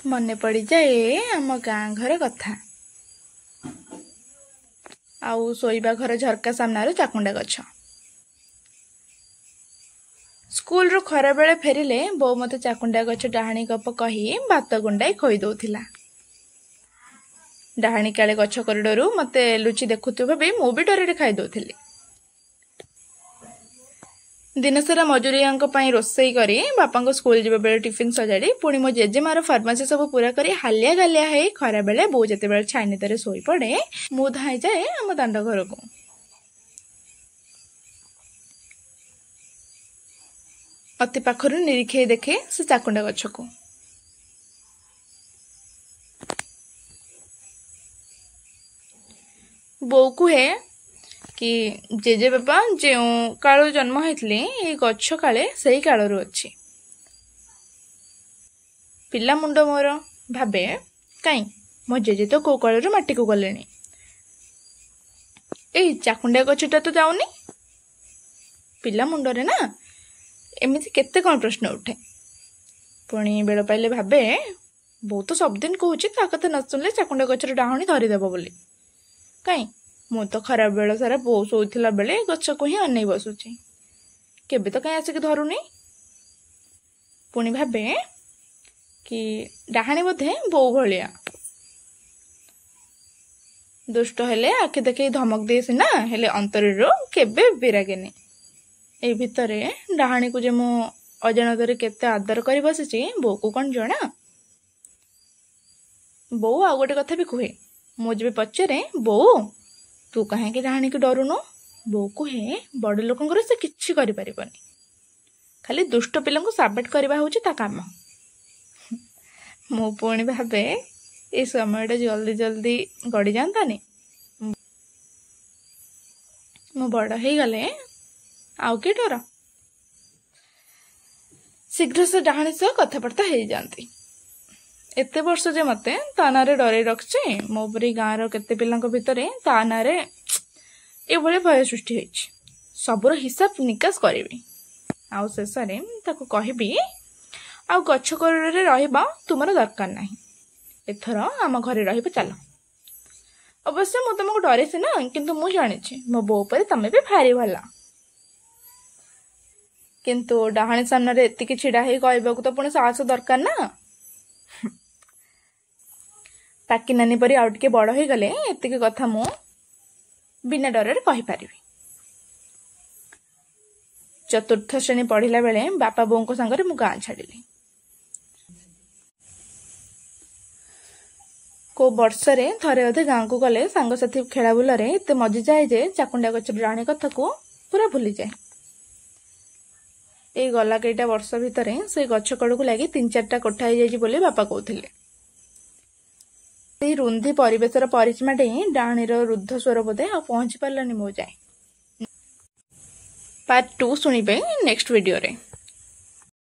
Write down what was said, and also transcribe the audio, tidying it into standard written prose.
मने पड़ी जाए आम गाँ घर कथा आउ शोइबा घर झरका सामनार चाकुंडा गछ। स्कूल रू खरा बेले फेरिले बो मते चाकुंडा गछ डाहाणी गप कही भात गुंडाई खोई दउथिला। डाहाणी काले गछ करिडोरु मते लुचि देखुथु भाबी मु भी डरे खाई दउथिली। दिनसारा मजुरिया रोसई करी बापा स्कूल जीवा बेले टिफिन सजाड़ी पुणी मो जेजेमार फार्मासी सब पूरा करी हालिया गालिया है खरा बेले बो जेते बेले छाइनी तारे सोई पड़े मु धाई जाए आम दांड घर को। अति पाखरु निरीखे देखे से चाकुंडा गछ को। बो कुहे कि जेजे बापा जो काल जन्म होते ये गछ काले से कालू अच्छी पिला मुंड मोर भावे कहीं मो जेजे तो कौ कालू माटी को गले ए चाकुंडा गछटा तो जाऊनी पिला मुंडरे ना एमती केते कौन प्रश्न उठे। पुणी बेल पाइले भावे बहुत सबदिन कहूँ कथा न सुनले चाकुंडा गछर डाहणी धरीदेव बोली कहीं मु तो खराब बेल सारा बो शोला बेले गछ को ही अनै बसुची केबे तो कहीं आसिक धरुनी। पुणी भावे कि डाहाणी बोधे बो भलिया दुष्ट हेले आखि देखे धमक दे सीना हेले अंतरु केबे विरागेनी। ए भितरे डाहाणी को जे मु अजाणत केते आदर कर बसी बो को कौन जना। बो आ गोटे कथा भी कहे मु जब पचारे बो तू कहीं डाहाणी को डरुनु बो कहे बड़ लोक से किसी कर खाली दुष्ट पिला साबित करवा हूँ काम। मु पुणी भावे ये समय जल्दी जल्दी गड़ी जातानी मु बड़ हो गले आउ के डर शीघ्र से डाहाणी सह कथबार्ता हो जाती। एते वर्ष जे मते ता नारे डरे रखचे मो परी गाँव केते पिलांक भितरे ता नारे एभले भय सृष्टि होइछि सबुर हिसाब निकास करिवि आउ शेषरे ताको कहबी आउ गछ करिडोरे रहिबा तुमर दरकार नाही एथर आम घरे रहिबा चलो। अवश्य मु तुमको डरे सिना किंतु मु जानिछि मो बो परे तमे भी भारी भला किंतु डाहाणी सामने एतिकी छिड़ा हे कहबाकू तो पुणी साहस दरकार ना। टाकी नानी परी आउ टिके बड़ हो गले एतिकी कथा मु बिना डर कहि पारिबी। चतुर्थ श्रेणी पढ़िला बेले बापा बों को संगरे मु गाँ छाड़िली। को वर्षरे थरे अधे गाँ को गले सांगसाथी खेला बुलरे एते मजी जाए जे चाकुंडा गछ डाहाणी कथा को पूरा भूली जाए। ए गला कईटा वर्ष भितरे से गछ कड़ को लगी 3-4टा कोठा हो जाइछि बोली बापा कहथिले। रुंधी परिवेशर परिसीमा डेई डाहाणीर रुद्ध स्वर बोधे आ पहुंची पारलानी मो जाए। पार्ट 2 सुनिबे नेक्स्ट वीडियो रे।